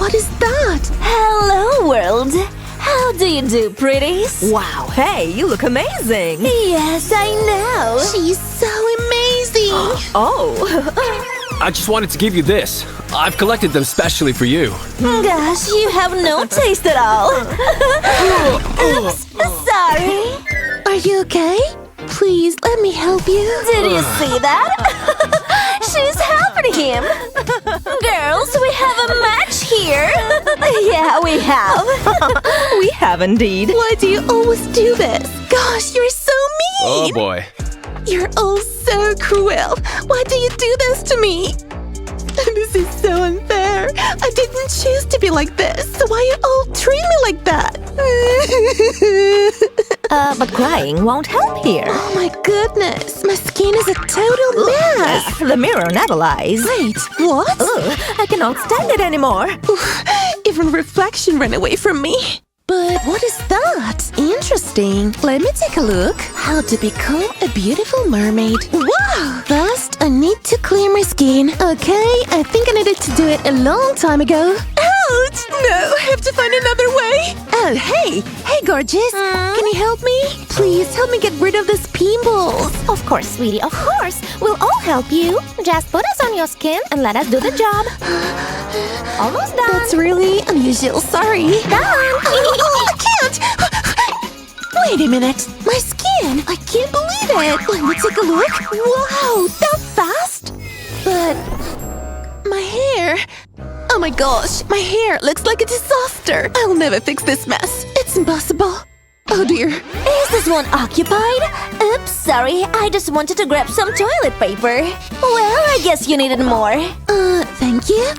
what is that? Hello, world. How do you do, pretties? Wow, hey, you look amazing! Yes, I know. She's so amazing! Oh! I just wanted to give you this. I've collected them specially for you. Gosh, you have no taste at all. Oops, sorry. Are you okay? Please, let me help you. Did you see that? She's helping him. Girls, we have a match here. Yeah, we have. We have indeed. Why do you always do this? Gosh, you're so Oh mean! boy. You're all so cruel. Why do you do this to me? This is so unfair. I didn't choose to be like this. So why you all treat me like that? But crying won't help here. Oh my goodness. My skin is a total mess. The mirror never lies. Wait, what? Ugh, I cannot stand it anymore. Even reflection ran away from me. But what is that? Interesting. Let me take a look. How to become a beautiful mermaid. Wow! First, I need to clear my skin. Okay, I think I needed to do it a long time ago. Ouch! No, I have to find another way. Oh, hey! Hey, gorgeous. Can you help me? Please help me get rid of these pimples. Of course, sweetie, of course. We'll all help you. Just put us on your skin and let us do the job. Almost done. That's really unusual. Sorry. Done. I can't! Wait a minute. My skin! I can't believe it! Let me take a look. Wow, that fast? But my hair... Oh my gosh, my hair looks like a disaster. I'll never fix this mess. It's impossible. Oh dear. Is this one occupied? Oops, sorry. I just wanted to grab some toilet paper. Well, I guess you needed more. Thank you.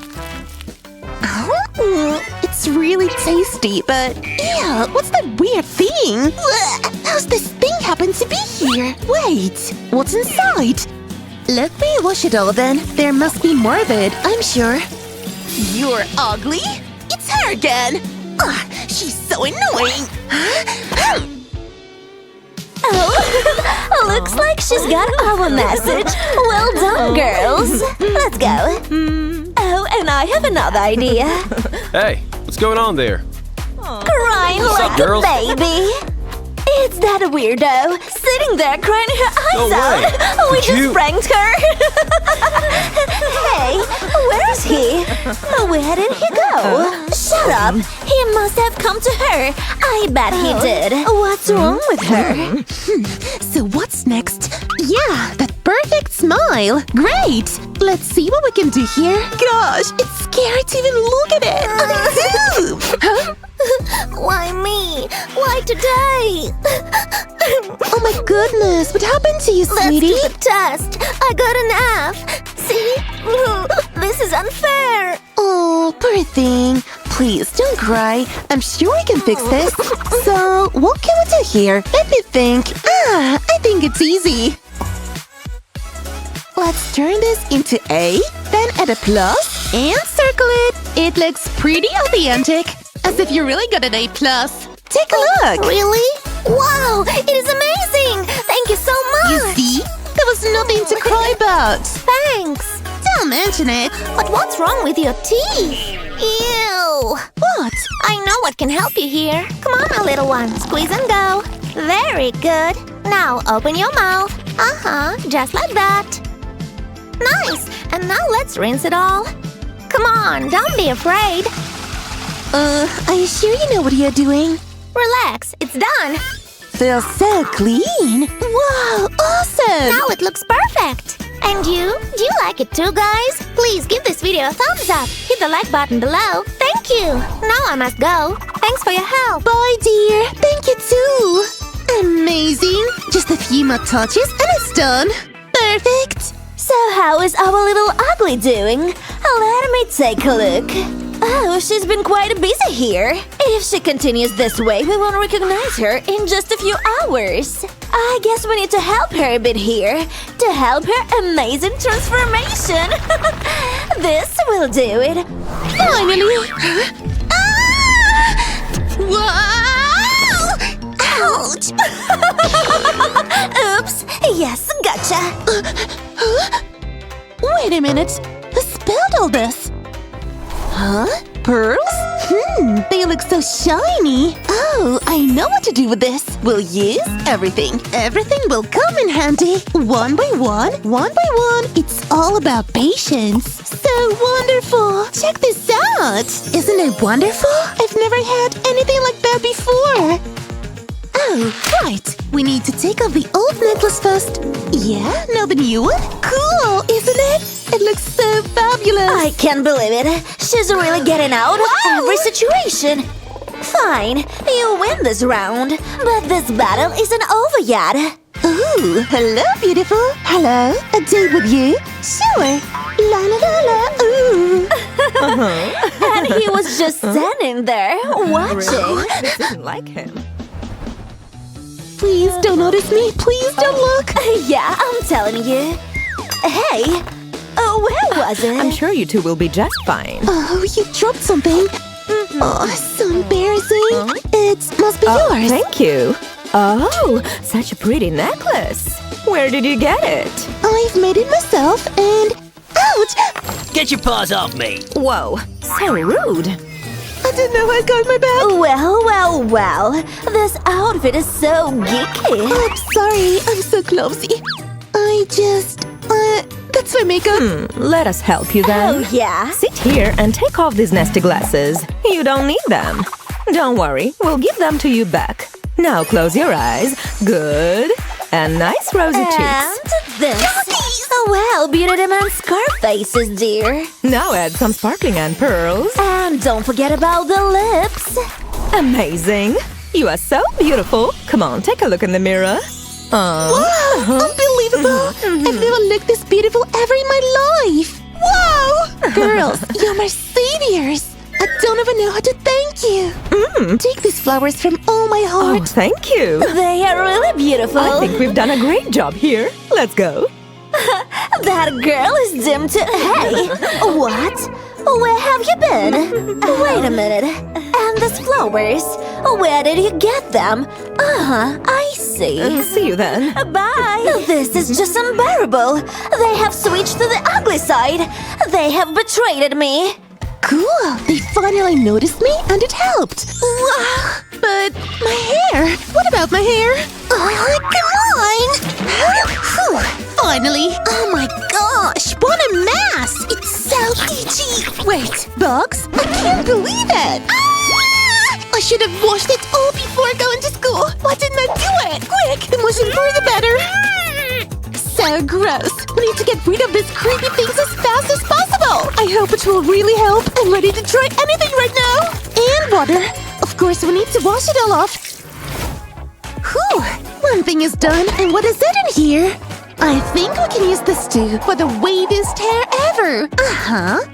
It's really tasty, but ew, what's that weird thing? How's this thing happen to be here? Wait, what's inside? Let me wash it all then. There must be more of it, I'm sure. You're ugly? It's her again! Ugh, she's so annoying! Oh, looks like she's got our message. Well done, girls. Let's go. Oh, and I have another idea. Hey, what's going on there? Crying What's like up, girls? a baby. It's that weirdo sitting there crying her No eyes way. out. We Did just you- pranked her. Hey, where is he? Where did he go? Shut up. He must have come to her. I bet he did. What's wrong with her? So what's next? Yeah, that perfect smile! Great! Let's see what we can do here. Gosh, it's scary to even look at it! Huh? Why me? Why today? Oh my goodness, what happened to you, sweetie? Let's do the test. I got an F. See? This is unfair. Oh, poor thing. Please, don't cry. I'm sure we can fix this. So, what can we do here? Let me think. I think it's easy. Let's turn this into A, then add a plus, and circle it. It looks pretty authentic. As if you really got an A+. Take a look. Really? Wow, it is amazing. Thank you so much. You see? There was nothing to cry about. Thanks. Don't mention it. But what's wrong with your teeth? Ew. What? I know what can help you here. Come on, my little one. Squeeze and go. Very good. Now open your mouth. Just like that. Nice. And now let's rinse it all. Come on, don't be afraid. Are you sure you know what you're doing? Relax, it's done. Feels so clean. Wow, awesome. Now it looks perfect. And you? Do you like it too, guys? Please give this video a thumbs up. Hit the like button below. Thank you. Now I must go. Thanks for your help. Bye, dear. Thank you, too. Amazing. Just a few more touches and it's done. Perfect. So how is our little ugly doing? Let me take a look. Oh, she's been quite busy here. If she continues this way, we won't recognize her in just a few hours. I guess we need to help her a bit here. To help her amazing transformation. This will do it. Finally. Wow! Ouch! Oops. Yes, gotcha. Wait a minute. Who spilled all this? Huh? Pearls? They look so shiny. Oh, I know what to do with this. We'll use everything. Everything will come in handy. One by one, one by one. It's all about patience. So wonderful. Check this out. Isn't it wonderful? I've never had anything like that before. Oh, right. We need to take off the old necklace first. Yeah, now the new one? Cool, isn't it? It looks so fabulous. I can't believe it. She's really getting out of every situation. Fine, you win this round. But this battle isn't over yet. Ooh, hello, beautiful. Hello, a date with you? Sure. La la la la, ooh. And he was just standing there, watching. This isn't like him. Please don't notice me. Please don't look. Yeah, I'm telling you. Hey, where was it? I'm sure you two will be just fine. Oh, you dropped something. Oh, so embarrassing. It must be yours. Thank you. Oh, such a pretty necklace. Where did you get it? I've made it myself and... Ouch! Get your paws off me! Whoa, so rude. I didn't know I got my bag. Well. This outfit is so geeky. Oh, I'm sorry. I'm so clumsy. I just... that's my makeup. Let us help you then. Oh, yeah? Sit here and take off these nasty glasses. You don't need them. Don't worry, we'll give them to you back. Now close your eyes. Good. And nice rosy cheeks. And this. Well, beauty demands scarf faces, dear. Now add some sparkling and pearls. And don't forget about the lips. Amazing. You are so beautiful. Come on, take a look in the mirror. Wow, unbelievable. I've never looked this beautiful ever in my life. Wow! Girls, you're my saviors. I don't even know how to thank you. Take these flowers from all my Oh, heart. thank you. They are really beautiful. I think we've done a great job here. Let's go. That girl is doomed to... Hey! What? Where have you been? Wait a minute. And these flowers? Where did you get them? I see. See you then. Bye! This is just unbearable. They have switched to the ugly side. They have betrayed me. Cool. They finally noticed me and it helped. Wow. But my hair. What about my hair? Oh, come on. Whew. Finally. Oh my gosh. What a mess. It's so itchy. Wait, bugs? I can't believe it. Ah! I should have washed it all before going to school. Why didn't I do it? Quick, the more for the better. So gross. We need to get rid of these creepy things as fast as possible. I hope it will really help. I'm ready to try anything right now. And water. Of course, we need to wash it all off. Whew. One thing is done. And what is it in here? I think we can use this too for the weightiest hair ever.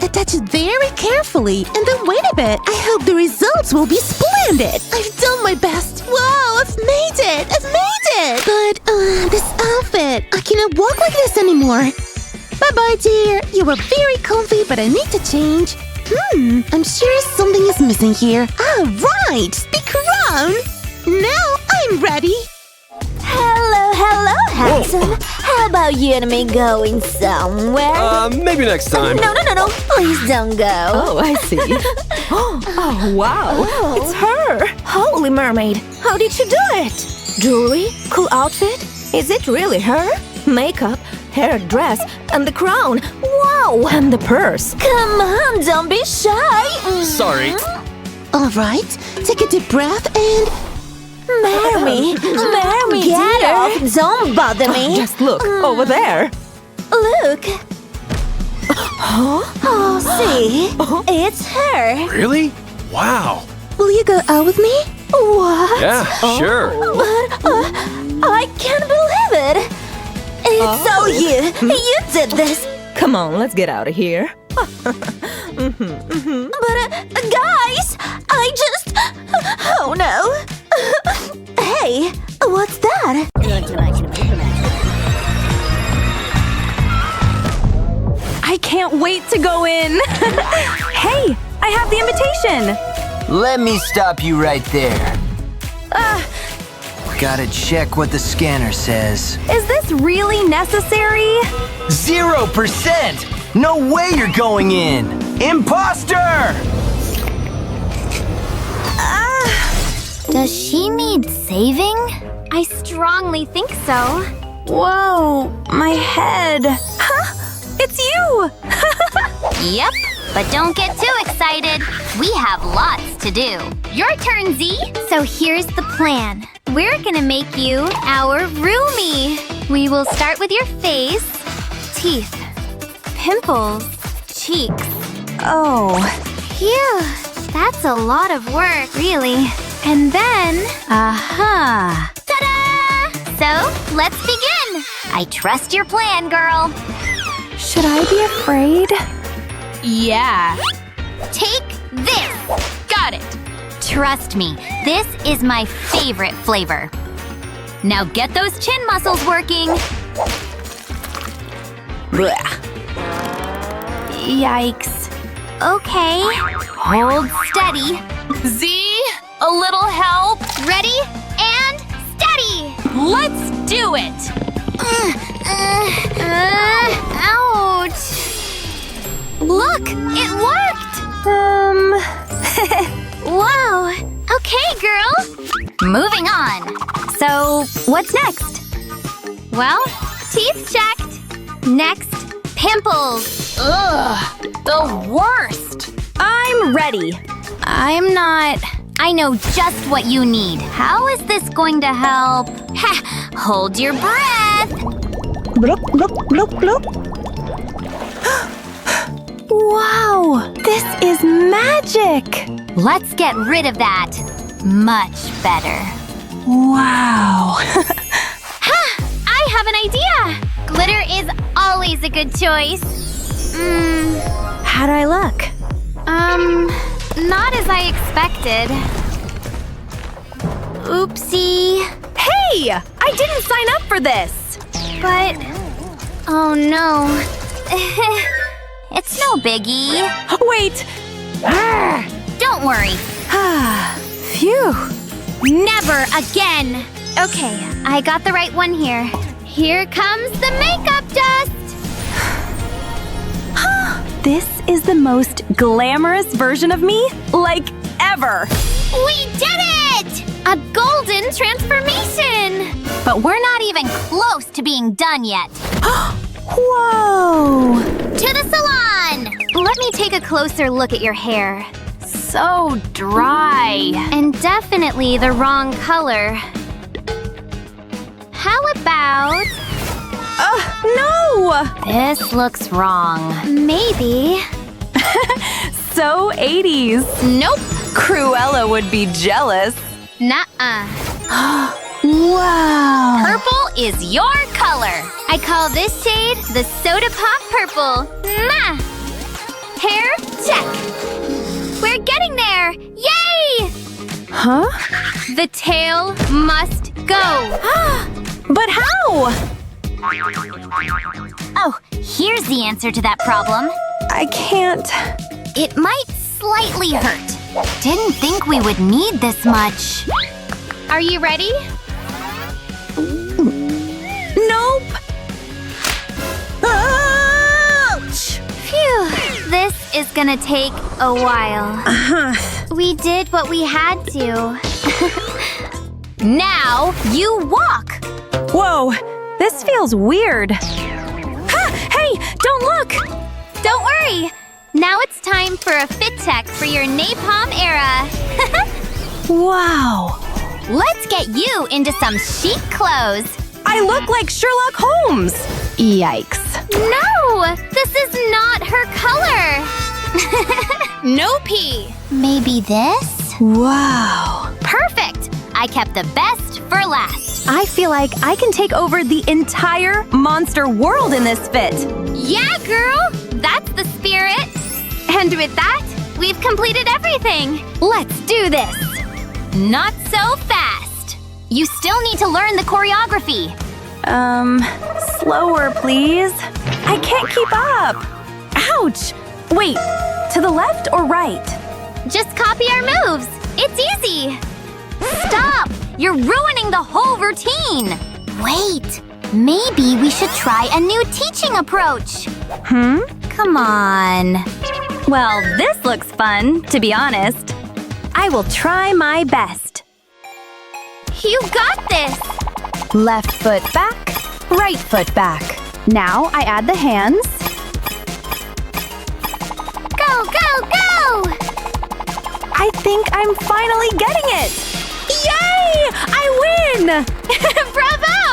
Attach it very carefully and then wait a bit. I hope the results will be splendid. I've done my best. Wow, I've made it. I've made it. But, this outfit, I cannot walk like this anymore. Bye-bye, dear. You were very comfy, but I need to change. I'm sure something is missing here. Ah, right. The crown. Now I'm ready. Hello, handsome. How about you and me going somewhere? Maybe next time. No. Please don't go. Oh, I see. Oh, wow. It's her. Holy mermaid. How did she do it? Jewelry? Cool outfit? Is it really her? Makeup, hair, dress, and the crown. Wow. And the purse. Come on, don't be shy. Sorry. All right. Take a deep breath and... Marry me, get dear. off. Don't bother me. Just look. Over there. Look. Oh, see? It's her. Really? Wow. Will you go out with me? What? Yeah, sure. But I can't believe it. It's all you. You did this. Come on, let's get out of here. But guys, I just... Oh no. Hey, what's that? I can't wait to go in. Hey, I have the invitation. Let me stop you right there. Gotta check what the scanner says. Is this really necessary? 0%! No way you're going in! Imposter! Does she need saving? I strongly think so. Whoa, my head. Huh? It's you! Yep, but don't get too excited. We have lots to do. Your turn, Z. So here's the plan. We're gonna make you our roomie. We will start with your face, teeth, pimples, cheeks. Oh. Phew, that's a lot of work, really. And then… Aha! Ta-da! So, let's begin. I trust your plan, girl. Should I be afraid? Yeah. Take this. Got it. Trust me, this is my favorite flavor. Now get those chin muscles working. Yikes. Okay. Hold steady. Z, a little help. Ready and steady. Let's do it. Ouch. Look, it worked. Whoa. Okay, girl. Moving on. So, what's next? Well, teeth checked. Next, pimples. Ugh, the worst. I'm ready. I'm not. I know just what you need. How is this going to help? Ha! Hold your breath. Bloop, bloop, bloop, bloop. Wow, this is magic. Let's get rid of that. Much better. Wow. Ha! I have an idea. Glitter is always a good choice. How do I look? Not as I expected. Oopsie. Hey! I didn't sign up for this. But… oh no. It's no biggie. Wait. Don't worry. Phew. Never again. Okay, I got the right one here. Here comes the makeup dust. This is the most glamorous version of me, like, ever. We did it! A golden transformation! But we're not even close to being done yet. Whoa. To the salon! Let me take a closer look at your hair. So dry. And definitely the wrong color. How about… No! this looks wrong. Maybe… So 80s. Nope. Cruella would be jealous. Nuh-uh. Wow. Purple is your color. I call this shade the Soda Pop Purple. Mwah! Hair, check. We're getting there. Yay! Huh? The tail must go. But how? Oh, here's the answer to that problem. I can't. It might slightly hurt. Didn't think we would need this much. Are you ready? Nope. Ouch! Phew. This is gonna take a while. We did what we had to. Now you walk. Whoa, this feels weird. Hey, don't look! Don't worry. Now it's time for a fit check for your napalm era. Wow. Let's get you into some chic clothes. I look like Sherlock Holmes. Yikes. No, this is not her color. Nope. Maybe this? Wow. Perfect. I kept the best for last. I feel like I can take over the entire monster world in this fit. Yeah, girl. That's the spirit. And with that, we've completed everything. Let's do this. Not so fast. You still need to learn the choreography. Slower, please. I can't keep up. Ouch. Wait, to the left or right? Just copy our moves. It's easy. Stop! You're ruining the whole routine. Wait, maybe we should try a new teaching approach. Come on. Well, this looks fun, to be honest. I will try my best. You got this! Left foot back, right foot back. Now I add the hands. Go, go, go! I think I'm finally getting it! Yay! I win! Bravo!